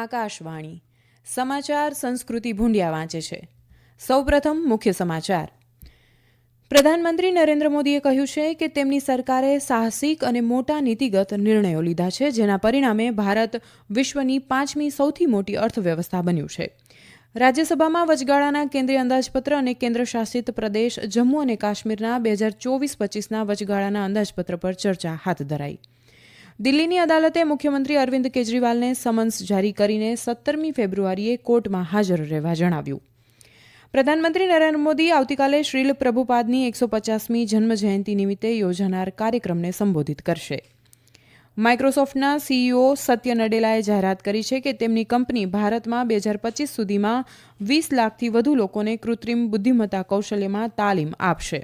આકાશવાણી સમાચાર સંસ્કૃતિ ભૂંડિયા વાંચે છે. સૌપ્રથમ મુખ્ય સમાચાર. પ્રધાનમંત્રી નરેન્દ્ર મોદીએ કહ્યું છે કે તેમની સરકારે સાહસિક અને મોટા નીતિગત નિર્ણયો લીધા છે, જેના પરિણામે ભારત વિશ્વની 5મી સૌથી મોટી અર્થવ્યવસ્થા બન્યું છે. રાજ્યસભામાં વચગાળાના કેન્દ્રીય અંદાજપત્ર અને કેન્દ્રશાસિત પ્રદેશ જમ્મુ અને કાશ્મીરના 2024-25ના વચગાળાના અંદાજપત્ર પર ચર્ચા હાથ ધરાઈ. દિલ્હીની અદાલતે મુખ્યમંત્રી અરવિંદ કેજરીવાલને સમન્સ જારી કરીને 17મી ફેબ્રુઆરીએ કોર્ટમાં હાજર રહેવા જણાવ્યું. પ્રધાનમંત્રી નરેન્દ્ર મોદી આવતીકાલે શ્રીલ પ્રભુપાદની 150મી જન્મજયંતિ નિમિત્તે યોજાનાર કાર્યક્રમને સંબોધિત કરશે. માઇક્રોસોફ્ટના સીઈઓ સત્ય નડેલાએ જાહેરાત કરી છે કે તેમની કંપની ભારતમાં 2025 સુધીમાં 20 લાખથી વધુ લોકોને કૃત્રિમ બુદ્ધિમત્તા કૌશલ્યમાં તાલીમ આપશે.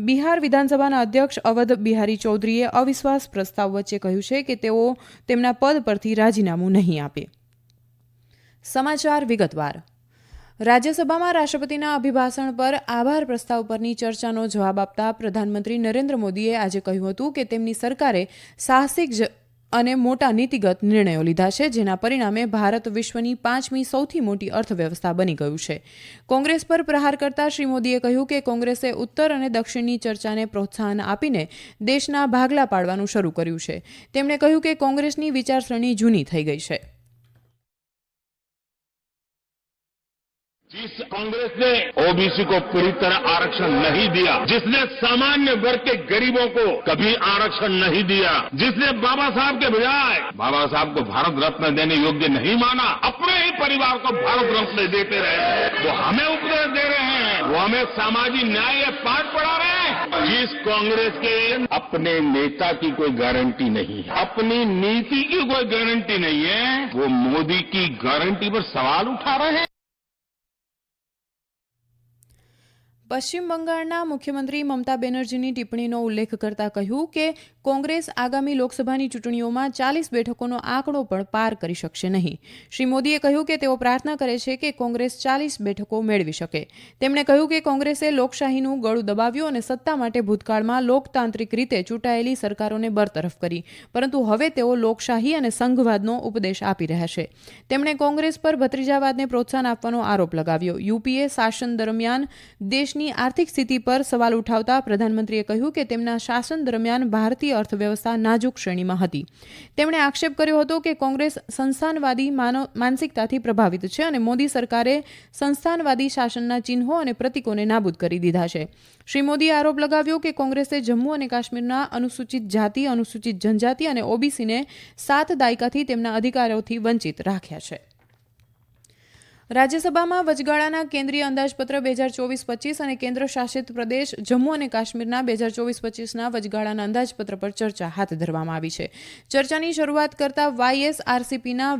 બિહાર વિધાનસભાના અધ્યક્ષ અવધ બિહારી ચૌધરીએ અવિશ્વાસ પ્રસ્તાવ વચ્ચે કહ્યું છે કે તેઓ તેમના પદ પરથી રાજીનામું નહીં આપે. સમાચાર વિગતવાર. રાજ્યસભામાં રાષ્ટ્રપતિના અભિભાષણ પર આભાર પ્રસ્તાવ પરની ચર્ચાનો જવાબ આપતા પ્રધાનમંત્રી નરેન્દ્ર મોદીએ આજે કહ્યું હતું કે તેમની સરકારે સાહસિક અને મોટા નીતિગત નિર્ણયો લીધા છે, જેના પરિણામે ભારત વિશ્વની 5મી સૌથી મોટી અર્થવ્યવસ્થા બની ગયું છે. કોંગ્રેસ પર પ્રહાર કરતા શ્રી મોદીએ કહ્યું કે કોંગ્રેસે ઉત્તર અને દક્ષિણની ચર્ચાને પ્રોત્સાહન આપીને દેશના ભાગલા પાડવાનું શરૂ કર્યું છે. તેમણે કહ્યું કે કોંગ્રેસની વિચારસરણી જૂની થઈ ગઈ છે. जिस कांग्रेस ने ओबीसी को पूरी तरह आरक्षण नहीं दिया, जिसने सामान्य वर्ग के गरीबों को कभी आरक्षण नहीं दिया, जिसने बाबा साहब के बजाय बाबा साहब को भारत रत्न देने योग्य नहीं माना, अपने ही परिवार को भारत रत्न देते रहे, वो हमें उपदेश दे रहे हैं, वो हमें सामाजिक न्याय पाठ पढ़ा रहे हैं. जिस कांग्रेस के अपने नेता की कोई गारंटी नहीं है, अपनी नीति की कोई गारंटी नहीं है, वो मोदी की गारंटी पर सवाल उठा रहे हैं. પશ્ચિમ બંગાળના મુખ્યમંત્રી મમતા બેનર્જીની ટિપ્પણીનો ઉલ્લેખ કરતા કહ્યું કે કોંગ્રેસ આગામી લોકસભાની ચૂંટણીઓમાં 40 બેઠકોનો આંકડો પણ પાર કરી શકશે નહીં. શ્રી મોદીએ કહ્યું કે તેઓ પ્રાર્થના કરે છે કે કોંગ્રેસ 40 બેઠકો મેળવી શકે. તેમણે કહ્યું કે કોંગ્રેસે લોકશાહીનું ગળું દબાવ્યું અને સત્તા માટે ભૂતકાળમાં લોકતાંત્રિક રીતે ચૂંટાયેલી સરકારોને બરતરફ કરી, પરંતુ હવે તેઓ લોકશાહી અને સંઘવાદનો ઉપદેશ આપી રહ્યા છે. તેમણે કોંગ્રેસ પર ભત્રીજાવાદને પ્રોત્સાહન આપવાનો આરોપ લગાવ્યો. યુપીએ શાસન દરમિયાન દેશની આર્થિક સ્થિતિ પર સવાલ ઉઠાવતા પ્રધાનમંત્રીએ કહ્યું કે તેમના શાસન દરમિયાન ભારતીય અર્થવ્યવસ્થા નાજુક શ્રેણીમાં હતી. તેમણે આક્ષેપ કર્યો હતો કે કોંગ્રેસ સંસ્થાનવાદી માનસિકતાથી પ્રભાવિત છે અને મોદી સરકારે સંસ્થાનવાદી શાસનના ચિહ્નો અને પ્રતીકોને નાબૂદ કરી દીધા છે. શ્રી મોદીએ આરોપ લગાવ્યો કે કોંગ્રેસે જમ્મુ અને કાશ્મીરના અનુસૂચિત જાતિ, અનુસૂચિત જનજાતિ અને ઓબીસીને 7 દાયકાથી તેમના અધિકારોથી વંચિત રાખ્યા છે. રાજ્યસભામાં વચગાળાના કેન્દ્રીય અંદાજપત્ર 2024-25 અને કેન્દ્ર શાસિત પ્રદેશ જમ્મુ અને કાશ્મીરના 2024-25ના વચગાળાના અંદાજપત્ર પર ચર્ચા હાથ ધરવામાં આવી છે. ચર્ચાની શરૂઆત કરતા વાયએસઆરસીપીના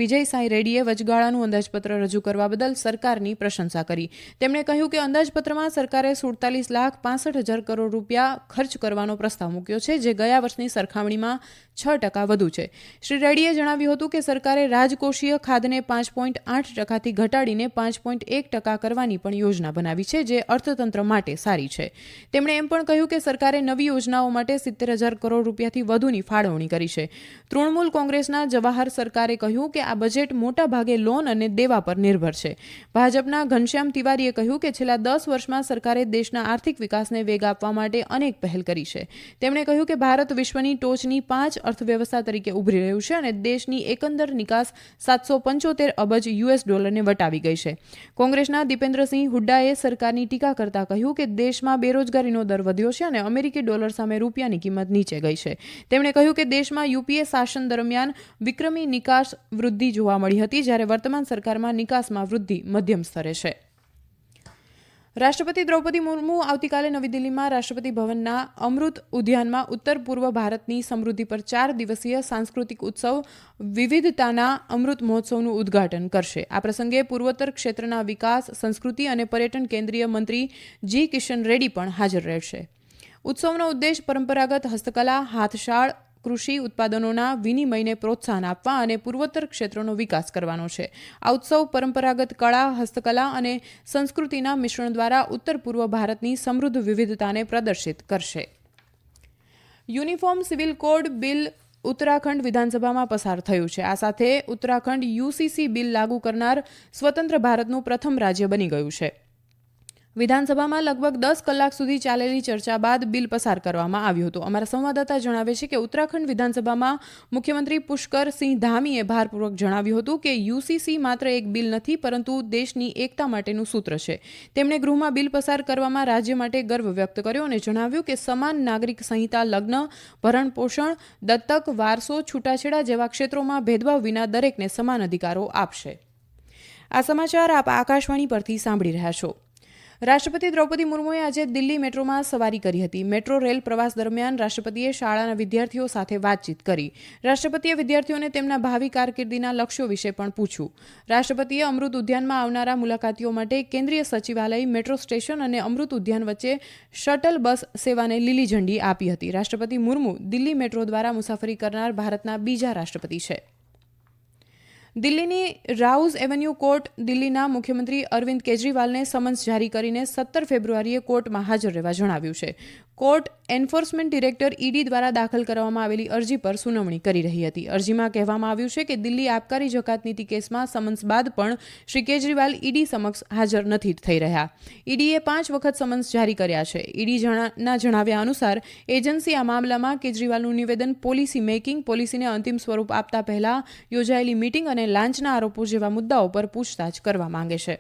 વિજયસાઈ રેડ્ડીએ વચગાળાનું અંદાજપત્ર રજૂ કરવા બદલ સરકારની પ્રશંસા કરી. તેમણે કહ્યું કે અંદાજપત્રમાં સરકારે 47,65,000 કરોડ રૂપિયા ખર્ચ કરવાનો પ્રસ્તાવ મૂક્યો છે, જે ગયા વર્ષની સરખામણીમાં 6% વધુ છે. શ્રી રેડ્ડીએ જણાવ્યું હતું કે સરકારે રાજકોષીય ખાધને 5.8% થી ઘટાડીને 5.1% કરવાની પણ યોજના બનાવી છે, જે અર્થતંત્ર માટે સારી છે. તેમણે એમ પણ કહ્યું કે સરકારે નવી યોજનાઓ માટે 70,000 કરોડ રૂપિયાથી વધુની ફાળવણી કરી છે. તૃણમૂલ કોંગ્રેસના જવાહર સરકારે કહ્યું કે આ બજેટ મોટા ભાગે લોન અને દેવા પર નિર્ભર છે. ભાજપના ઘનશ્યામ તિવારીએ કહ્યું કે છેલ્લા 10 વર્ષમાં સરકારે દેશના આર્થિક વિકાસને વેગ આપવા માટે અનેક પહેલ કરી છે. તેમણે કહ્યું કે ભારત વિશ્વની ટોચની 5 અર્થવ્યવસ્થા તરીકે ઉભરી રહ્યું છે અને દેશની એકંદર નિકાસ $775 અબજ ને વટાવી ગઈ છે. કોંગ્રેસના દીપેન્દ્રસિંહ હુડ્ડાએ સરકારની ટીકા કરતા કહ્યું કે દેશમાં બેરોજગારીનો દર વધ્યો છે અને અમેરિકી ડોલર સામે રૂપિયાની કિંમત નીચે ગઈ છે. તેમણે કહ્યું કે દેશમાં યુપીએ શાસન દરમિયાન વિક્રમી નિકાસ વૃદ્ધિ જોવા મળી હતી, જ્યારે વર્તમાન સરકારમાં નિકાસમાં વૃદ્ધિ મધ્યમ સ્તરે છે. રાષ્ટ્રપતિ દ્રૌપદી મુર્મુ આવતીકાલે નવી દિલ્હીમાં રાષ્ટ્રપતિ ભવનના અમૃત ઉદ્યાનમાં ઉત્તર પૂર્વ ભારતની સમૃદ્ધિ પર 4 દિવસીય સાંસ્કૃતિક ઉત્સવ વિવિધતાના અમૃત મહોત્સવનું ઉદ્ઘાટન કરશે. આ પ્રસંગે પૂર્વોત્તર ક્ષેત્રના વિકાસ, સંસ્કૃતિ અને પર્યટન કેન્દ્રીય મંત્રી જી કિશન રેડ્ડી પણ હાજર રહેશે. ઉત્સવનો ઉદ્દેશ પરંપરાગત હસ્તકલા, હાથશાળ, કૃષિ ઉત્પાદનોના વિનિમયને પ્રોત્સાહન આપવા અને પૂર્વોત્તર ક્ષેત્રોનો વિકાસ કરવાનો છે. આ ઉત્સવ પરંપરાગત કળા, હસ્તકલા અને સંસ્કૃતિના મિશ્રણ દ્વારા ઉત્તર પૂર્વ ભારતની સમૃદ્ધ વિવિધતાને પ્રદર્શિત કરશે. Uniform civil code bill Uttarakhand વિધાનસભામાં પસાર થયું છે. આ સાથે ઉત્તરાખંડ યુસીસી બિલ લાગુ કરનાર સ્વતંત્ર ભારતનું પ્રથમ રાજ્ય બની ગયું છે. વિધાનસભામાં લગભગ 10 કલાક સુધી ચાલેલી ચર્ચા બાદ બિલ પસાર કરવામાં આવ્યું હતું. અમારા સંવાદદાતા જણાવે છે કે ઉત્તરાખંડ વિધાનસભામાં મુખ્યમંત્રી પુષ્કરસિંહ ધામીએ ભારપૂર્વક જણાવ્યું હતું કે યુસીસી માત્ર એક બિલ નથી પરંતુ દેશની એકતા માટેનું સૂત્ર છે. તેમણે ગૃહમાં બિલ પસાર કરવામાં રાજ્ય માટે ગર્વ વ્યક્ત કર્યો અને જણાવ્યું કે સમાન નાગરિક સંહિતા લગ્ન, ભરણપોષણ, દત્તક, વારસો, છૂટાછેડા જેવા ક્ષેત્રોમાં ભેદભાવ વિના દરેકને સમાન અધિકારો આપશે. આ સમાચાર આપ આકાશવાણી પરથી સાંભળી રહ્યા છો. રાષ્ટ્રપતિ દ્રૌપદી મુર્મુએ આજે દિલ્હી મેટ્રોમાં સવારી કરી હતી. મેટ્રો રેલ પ્રવાસ દરમિયાન રાષ્ટ્રપતિએ શાળાના વિદ્યાર્થીઓ સાથે વાતચીત કરી. રાષ્ટ્રપતિએ વિદ્યાર્થીઓને તેમના ભાવિ કારકિર્દીના લક્ષ્યો વિશે પણ પૂછ્યું. રાષ્ટ્રપતિએ અમૃત ઉદ્યાનમાં આવનારા મુલાકાતીઓ માટે કેન્દ્રીય સચિવાલય, મેટ્રો સ્ટેશન અને અમૃત ઉદ્યાન વચ્ચે શટલ બસ સેવાને લીલી ઝંડી આપી હતી. રાષ્ટ્રપતિ મુર્મુ દિલ્હી મેટ્રો દ્વારા મુસાફરી કરનાર ભારતના બીજા રાષ્ટ્રપતિ છે. દિલ્હીની રાઉઝ એવન્યુ કોર્ટ દિલ્હીના મુખ્યમંત્રી અરવિંદ કેજરીવાલને સમન્સ જારી કરીને 17 ફેબ્રુઆરીએ કોર્ટમાં હાજર રહેવા જણાવ્યું છે. કોર્ટ એન્ફોર્સમેન્ટ ડિરેક્ટર ઈડી દ્વારા દાખલ કરવામાં આવેલી અરજી પર સુનાવણી કરી રહી હતી. અરજીમાં કહેવામાં આવ્યું છે કે દિલ્હી આબકારી જકાત નીતિ કેસમાં સમન્સ બાદ પણ શ્રી કેજરીવાલ ઈડી સમક્ષ હાજર નથી થઈ રહ્યા. ઈડીએ 5 વખત સમન્સ જારી કર્યા છે. ઈડીના જણાવ્યા અનુસાર એજન્સી આ મામલામાં કેજરીવાલનું નિવેદન, પોલિસી મેકિંગ, પોલિસીને અંતિમ સ્વરૂપ આપતા પહેલા યોજાયેલી મીટિંગ અને લાંચના આરોપો જેવા મુદ્દાઓ પર પૂછતાછ કરવા માંગે છે.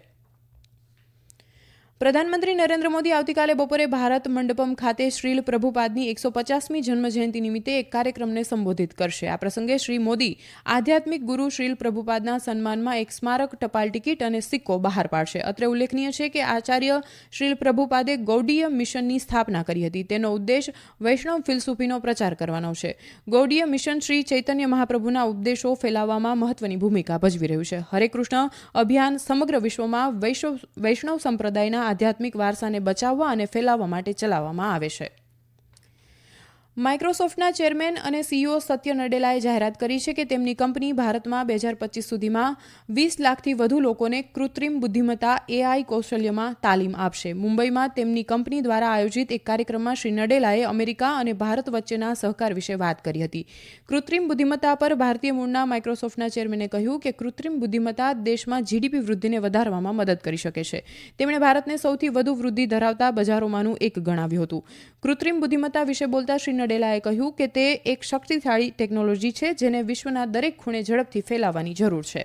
પ્રધાનમંત્રી નરેન્દ્ર મોદી આવતીકાલે બપોરે ભારત મંડપમ ખાતે શ્રીલ પ્રભુપાદની 150મી જન્મજયંતિ નિમિત્તે એક કાર્યક્રમને સંબોધિત કરશે. આ પ્રસંગે શ્રી મોદી આધ્યાત્મિક ગુરુ શ્રીલ પ્રભુપાદના સન્માનમાં એક સ્મારક ટપાલ ટિકિટ અને સિક્કો બહાર પાડશે. અત્રે ઉલ્લેખનીય છે કે આચાર્ય શ્રીલ પ્રભુપાદે ગૌડીય મિશનની સ્થાપના કરી હતી. તેનો ઉદ્દેશ વૈષ્ણવ ફિલસૂફીનો પ્રચાર કરવાનો છે. ગૌડીય મિશન શ્રી ચૈતન્ય મહાપ્રભુના ઉપદેશો ફેલાવવામાં મહત્વની ભૂમિકા ભજવી રહ્યું છે. હરે કૃષ્ણ અભિયાન સમગ્ર વિશ્વમાં વૈષ્ણવ સંપ્રદાયના આધ્યાત્મિક વારસાને બચાવવા અને ફેલાવવા માટે ચલાવવામાં આવે છે. માઇક્રોસોફ્ટના ચેરમેન અને સીઈઓ સત્ય નડેલાએ જાહેરાત કરી છે કે તેમની કંપની ભારતમાં 2025 સુધીમાં 20 લાખથી વધુ લોકોને કૃત્રિમ બુદ્ધિમત્તા AI કૌશલ્યમાં તાલીમ આપશે. મુંબઈમાં તેમની કંપની દ્વારા આયોજિત એક કાર્યક્રમમાં શ્રી નડેલાએ અમેરિકા અને ભારત વચ્ચેના સહકાર વિશે વાત કરી હતી. કૃત્રિમ બુદ્ધિમત્તા પર ભારતીય મૂળના માઇક્રોસોફ્ટના ચેરમેને કહ્યું કે કૃત્રિમ બુદ્ધિમત્તા દેશમાં જીડીપી વૃદ્ધિને વધારવામાં મદદ કરી શકે છે. તેમણે ભારતને સૌથી વધુ વૃદ્ધિ ધરાવતા બજારોમાંનું એક ગણાવ્યું હતું. કૃત્રિમ બુદ્ધિમત્તા વિશે બોલતા શ્રી નડેલાએ કહ્યું કે તે એક શક્તિશાળી ટેકનોલોજી છે જેને વિશ્વના દરેક ખૂણે ઝડપથી ફેલાવવાની જરૂર છે.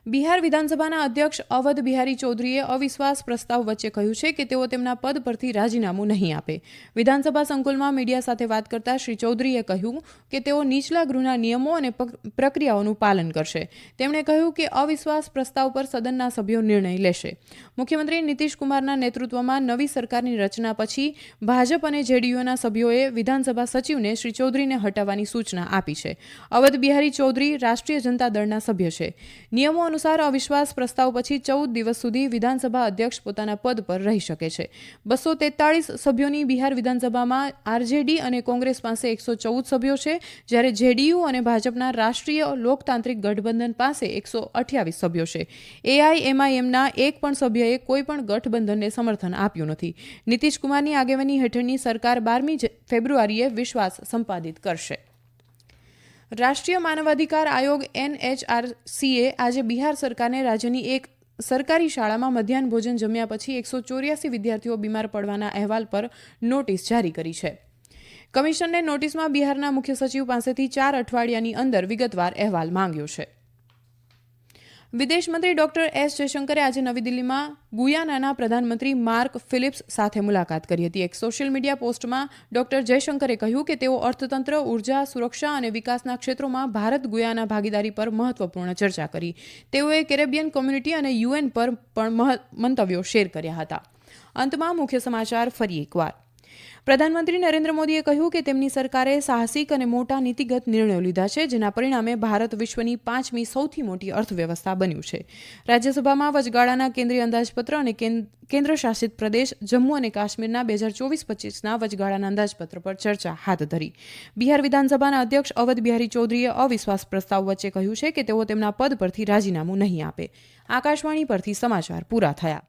બિહાર વિધાનસભાના અધ્યક્ષ અવધ બિહારી ચૌધરીએ અવિશ્વાસ પ્રસ્તાવ વચ્ચે કહ્યું છે કે તેઓ તેમના પદ પરથી રાજીનામું નહીં આપે. વિધાનસભા સંકુલમાં મીડિયા સાથે વાત કરતા શ્રી ચૌધરીએ કહ્યું કે તેઓ નીચલા ગૃહના નિયમો અને પ્રક્રિયાઓનું પાલન કરશે. તેમણે કહ્યું કે અવિશ્વાસ પ્રસ્તાવ પર સદનના સભ્યો નિર્ણય લેશે. મુખ્યમંત્રી નીતિશ કુમારના નેતૃત્વમાં નવી સરકારની રચના પછી ભાજપ અને જેડીયુના સભ્યોએ વિધાનસભા સચિવને શ્રી ચૌધરીને હટાવવાની સૂચના આપી છે. અવધ બિહારી ચૌધરી રાષ્ટ્રીય જનતા દળના સભ્ય છે. નિયમો અનુસાર અવિશ્વાસ પ્રસ્તાવ પછી 14 દિવસ સુધી વિધાનસભા અધ્યક્ષ પોતાના પદ પર રહી શકે છે. 243 સભ્યોની બિહાર વિધાનસભામાં આરજેડી અને કોંગ્રેસ પાસે 114 સભ્યો છે, જ્યારે જેડીયુ અને ભાજપના રાષ્ટ્રીય લોકતાંત્રિક ગઠબંધન પાસે 128 સભ્યો છે. એઆઈએમઆઈએમના એક પણ સભ્યએ કોઈ પણ ગઠબંધનને સમર્થન આપ્યું નથી. નીતિશ કુમારની આગેવાની હેઠળની સરકાર 12મી ફેબ્રુઆરીએ વિશ્વાસ સંપાદિત કરશે. રાષ્ટ્રીય માનવાધિકાર આયોગ NHRCએ આજે બિહાર સરકારને રાજ્યની એક સરકારી શાળામાં મધ્યાહન ભોજન જમ્યા પછી 184 વિદ્યાર્થીઓ બીમાર પડવાના અહેવાલ પર નોટિસ જારી કરી છે. કમિશનને નોટિસમાં બિહારના મુખ્ય સચિવ પાસેથી 4 અઠવાડિયાની અંદર વિગતવાર અહેવાલ માંગ્યો છે. વિદેશ મંત્રી ડોક્ટર એસ જયશંકરે આજે નવી દિલ્હીમાં ગુયાનાના પ્રધાનમંત્રી માર્ક ફિલિપ્સ સાથે મુલાકાત કરી હતી. એક સોશિયલ મીડિયા પોસ્ટમાં ડોક્ટર જયશંકરે કહ્યું કે તેઓ અર્થતંત્ર, ઉર્જા, સુરક્ષા અને વિકાસના ક્ષેત્રોમાં ભારત ગુયાના ભાગીદારી પર મહત્વપૂર્ણ ચર્ચા કરી. તેઓએ કેરેબિયન કોમ્યુનિટી અને UN પર પણ મંતવ્યો શેર કર્યા હતા. અંતમાં મુખ્ય સમાચાર ફરી એકવાર. પ્રધાનમંત્રી નરેન્દ્ર મોદીએ કહ્યું કે તેમની સરકારે સાહસિક અને મોટા નીતિગત નિર્ણયો લીધા છે, જેના પરિણામે ભારત વિશ્વની 5મી સૌથી મોટી અર્થવ્યવસ્થા બન્યું છે. રાજ્યસભામાં વચગાળાના કેન્દ્રીય અંદાજપત્ર અને કેન્દ્ર શાસિત પ્રદેશ જમ્મુ અને કાશ્મીરના 2024-25ના વચગાળાના અંદાજપત્ર પર ચર્ચા હાથ ધરી. બિહાર વિધાનસભાના અધ્યક્ષ અવધ બિહારી ચૌધરીએ અવિશ્વાસ પ્રસ્તાવ વચ્ચે કહ્યું છે કે તેઓ તેમના પદ પરથી રાજીનામું નહીં આપે. આકાશવાણી પરથી સમાચાર પૂરા થયા.